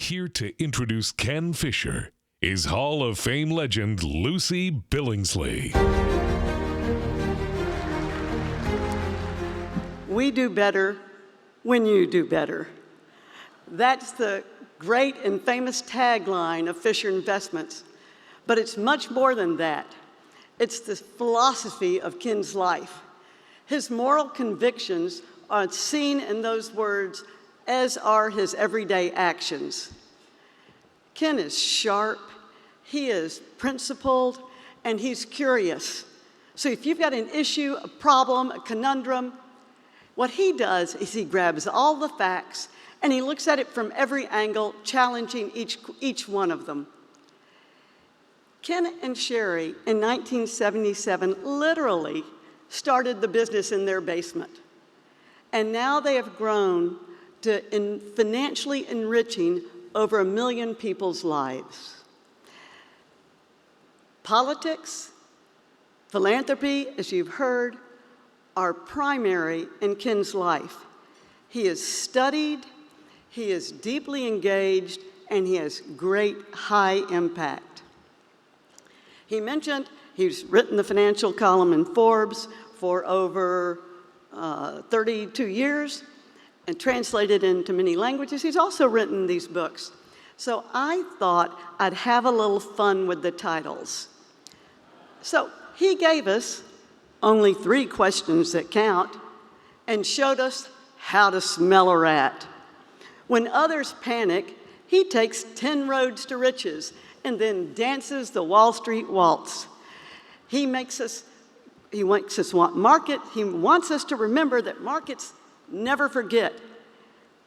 Here to introduce Ken Fisher is Hall of Fame legend Lucy Billingsley. We do better when you do better. That's the great and famous tagline of Fisher Investments. But it's much more than that. It's the philosophy of Ken's life. His moral convictions are seen in those words, as are his everyday actions. Ken is sharp, he is principled, and he's curious. So if you've got an issue, a problem, a conundrum, what he does is he grabs all the facts and he looks at it from every angle, challenging each one of them. Ken and Sherry in 1977 literally started the business in their basement. And now they have grown to financially enriching over 1 million people's lives. Politics, philanthropy, as you've heard, are primary in Ken's life. He is studied, he is deeply engaged, and he has great high impact. He mentioned he's written the financial column in Forbes for over 32 years and translated into many languages. He's also written these books. So I thought I'd have a little fun with the titles. So he gave us only 3 questions that count and showed us how to smell a rat. When others panic, he takes 10 roads to riches and then dances the Wall Street waltz. He wants us to remember that markets never forget.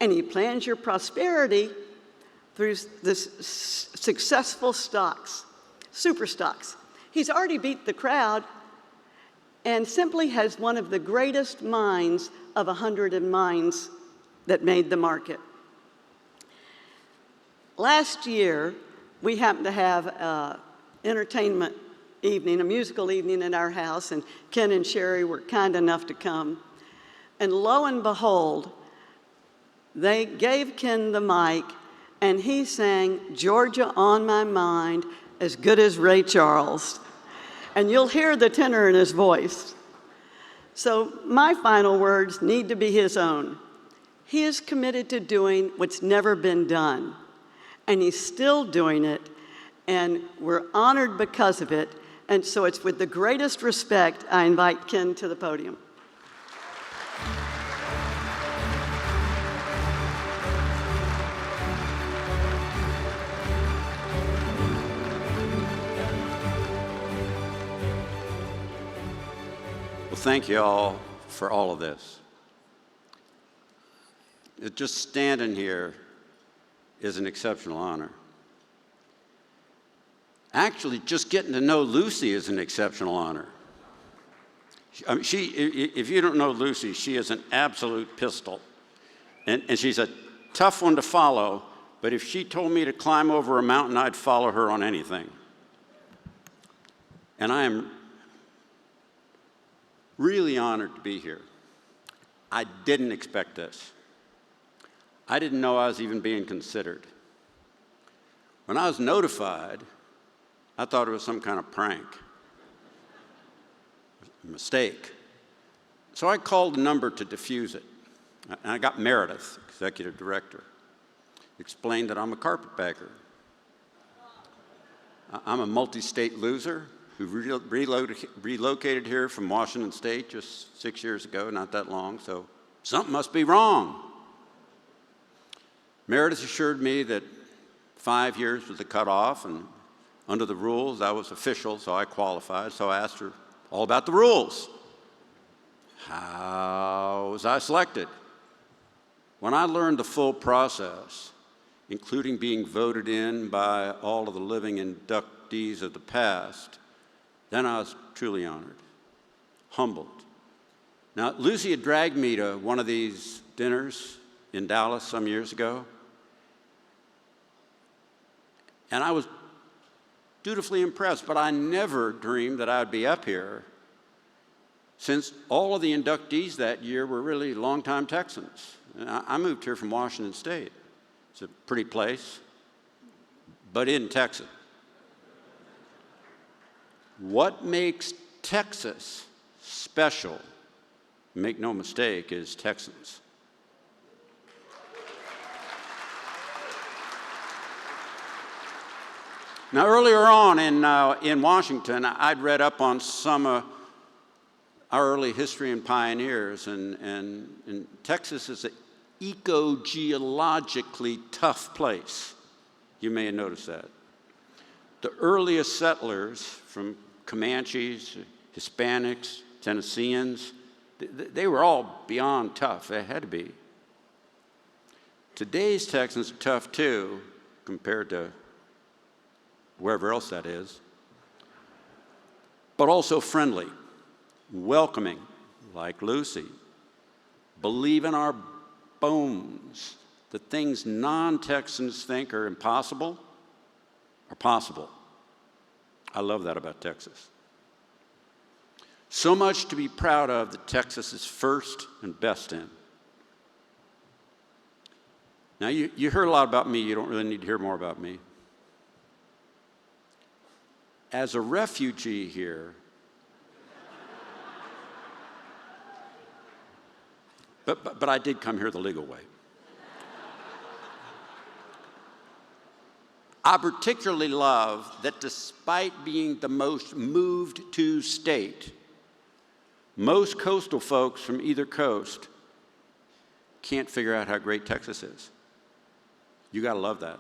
And he plans your prosperity through this successful stocks, super stocks. He's already beat the crowd and simply has one of the greatest minds of 100 minds that made the market. Last year, we happened to have an entertainment evening, a musical evening at our house, and Ken and Sherry were kind enough to come. And lo and behold, they gave Ken the mic, and he sang "Georgia on My Mind" as good as Ray Charles. And you'll hear the tenor in his voice. So my final words need to be his own. He is committed to doing what's never been done, and he's still doing it, and we're honored because of it. And so it's with the greatest respect I invite Ken to the podium. Well, thank you all for all of this. Just standing here is an exceptional honor. Actually, just getting to know Lucy is an exceptional honor. I mean, if you don't know Lucy, she is an absolute pistol. And she's a tough one to follow, but if she told me to climb over a mountain, I'd follow her on anything. And I am really honored to be here. I didn't expect this. I didn't know I was even being considered. When I was notified, I thought it was some kind of prank, a mistake. So I called a number to diffuse it. And I got Meredith, executive director, explained that I'm a carpetbagger. I'm a multi-state loser who relocated here from Washington State just 6 years ago, not that long, so something must be wrong. Meredith assured me that 5 years was the cutoff, and under the rules, I was official, so I qualified. So I asked her all about the rules. How was I selected? When I learned the full process, including being voted in by all of the living inductees of the past, then I was truly honored, humbled. Now, Lucy had dragged me to one of these dinners in Dallas some years ago, and I was dutifully impressed, but I never dreamed that I'd be up here, since all of the inductees that year were really longtime Texans. I moved here from Washington State. It's a pretty place, but in Texas. What makes Texas special, make no mistake, is Texans. Now, earlier on in Washington, I'd read up on some of our early history and pioneers, and Texas is an ecogeologically tough place. You may have noticed that. The earliest settlers, from Comanches, Hispanics, Tennesseans, they were all beyond tough. They had to be. Today's Texans are tough too, compared to wherever else that is, but also friendly, welcoming, like Lucy, believe in our bones. The things non-Texans think are impossible are possible. I love that about Texas. So much to be proud of that Texas is first and best in. Now, you heard a lot about me. You don't really need to hear more about me. As a refugee here, but I did come here the legal way. I particularly love that despite being the most moved to state, most coastal folks from either coast can't figure out how great Texas is. You gotta love that.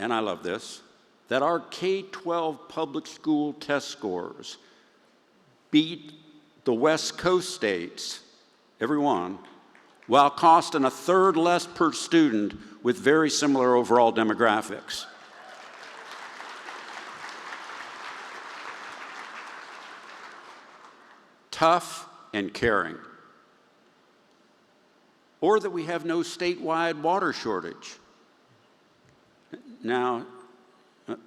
And I love this, that our K-12 public school test scores beat the West Coast states, every one, while costing a third less per student with very similar overall demographics. Tough and caring. Or that we have no statewide water shortage. Now,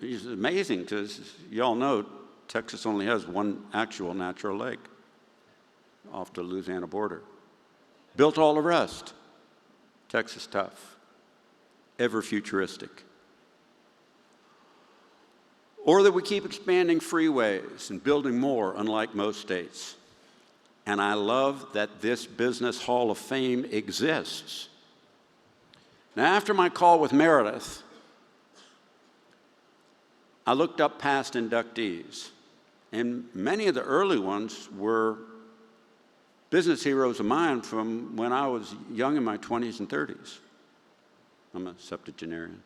it's amazing because you all know Texas only has one actual natural lake off the Louisiana border. Built all the rest. Texas tough, ever futuristic. Or that we keep expanding freeways and building more, unlike most states. And I love that this Business Hall of Fame exists. Now, after my call with Meredith, I looked up past inductees, and many of the early ones were business heroes of mine from when I was young in my 20s and 30s. I'm a septuagenarian.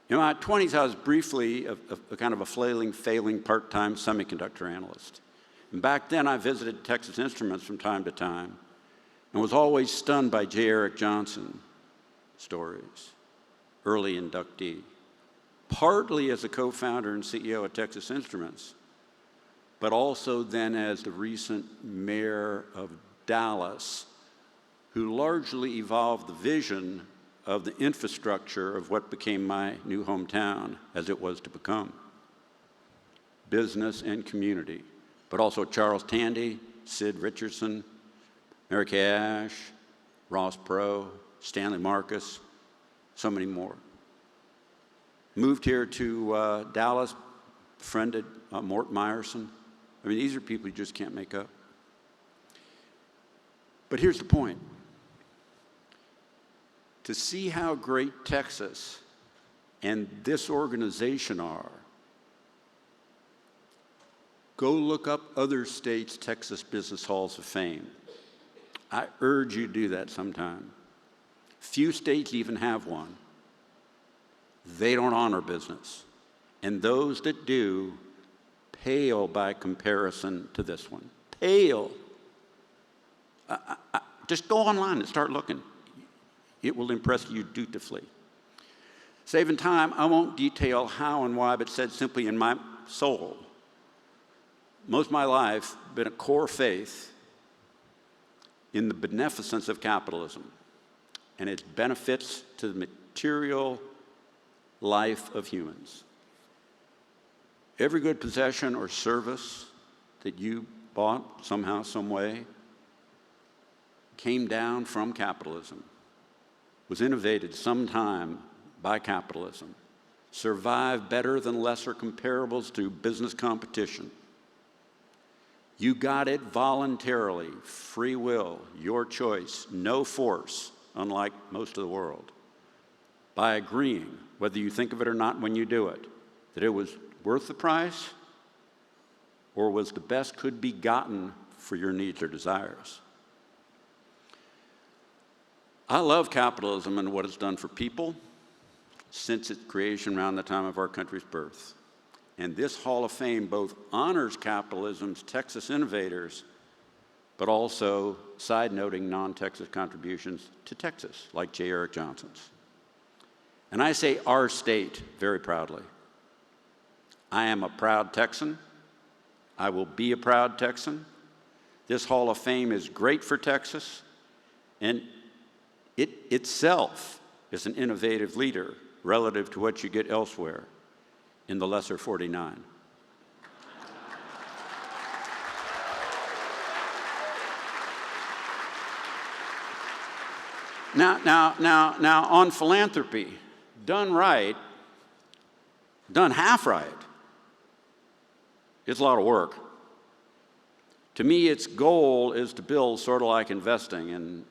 In my 20s, I was briefly a kind of a failing part-time semiconductor analyst. And back then, I visited Texas Instruments from time to time and was always stunned by J. Eric Johnson stories, early inductee, partly as a co-founder and CEO at Texas Instruments, but also then as the recent mayor of Dallas, who largely evolved the vision of the infrastructure of what became my new hometown as it was to become. Business and community, but also Charles Tandy, Sid Richardson, Mary Kay Ash, Ross Perot, Stanley Marcus, so many more. Moved here to Dallas, befriended Mort Meyerson. I mean, these are people you just can't make up. But here's the point. To see how great Texas and this organization are, go look up other states' Texas Business Halls of Fame. I urge you to do that sometime. Few states even have one. They don't honor business. And those that do pale by comparison to this one. Pale. Just go online and start looking. It will impress you dutifully. Saving time, I won't detail how and why, but said simply in my soul, most of my life been a core faith in the beneficence of capitalism and its benefits to the material life of humans. Every good possession or service that you bought somehow, some way, came down from capitalism. was innovated sometime by capitalism, survive better than lesser comparables through business competition. You got it voluntarily, free will, your choice, no force, unlike most of the world, by agreeing, whether you think of it or not when you do it, that it was worth the price or was the best could be gotten for your needs or desires. I love capitalism and what it's done for people since its creation around the time of our country's birth. And this Hall of Fame both honors capitalism's Texas innovators, but also side-noting non-Texas contributions to Texas, like J. Eric Johnson's. And I say our state very proudly. I am a proud Texan. I will be a proud Texan. This Hall of Fame is great for Texas, and it itself is an innovative leader relative to what you get elsewhere in the lesser 49. Now, on philanthropy, done right, done half right, it's a lot of work. To me, its goal is to build sort of like investing, and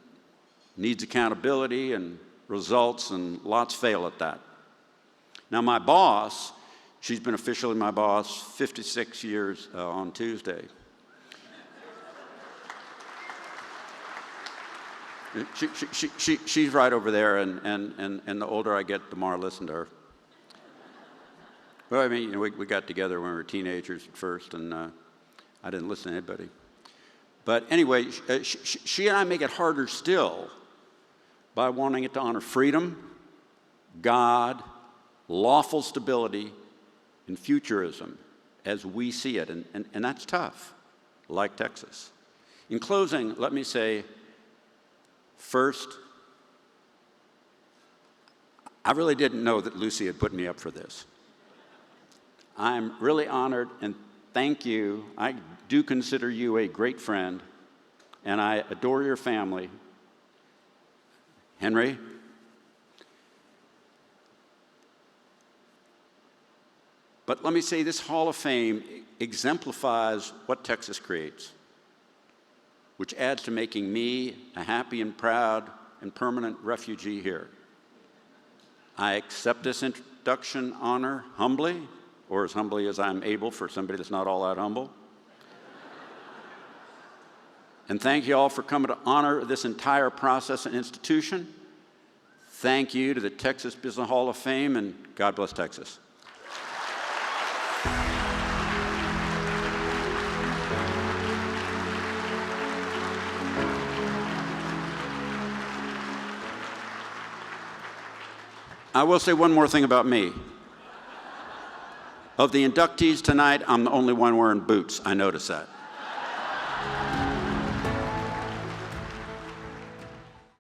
needs accountability and results, and lots fail at that. Now, my boss, she's been officially my boss 56 years on Tuesday. She's right over there, and the older I get, the more I listen to her. Well, I mean, you know, we got together when we were teenagers at first, and I didn't listen to anybody. But anyway, she and I make it harder still by wanting it to honor freedom, God, lawful stability, and futurism as we see it, and that's tough, like Texas. In closing, let me say, first, I really didn't know that Lucy had put me up for this. I'm really honored, and thank you. I do consider you a great friend, and I adore your family. Henry, but let me say this Hall of Fame exemplifies what Texas creates, which adds to making me a happy and proud and permanent refugee here. I accept this introduction honor humbly, or as humbly as I'm able for somebody that's not all that humble. And thank you all for coming to honor this entire process and institution. Thank you to the Texas Business Hall of Fame, and God bless Texas. I will say one more thing about me. Of the inductees tonight, I'm the only one wearing boots. I noticed that.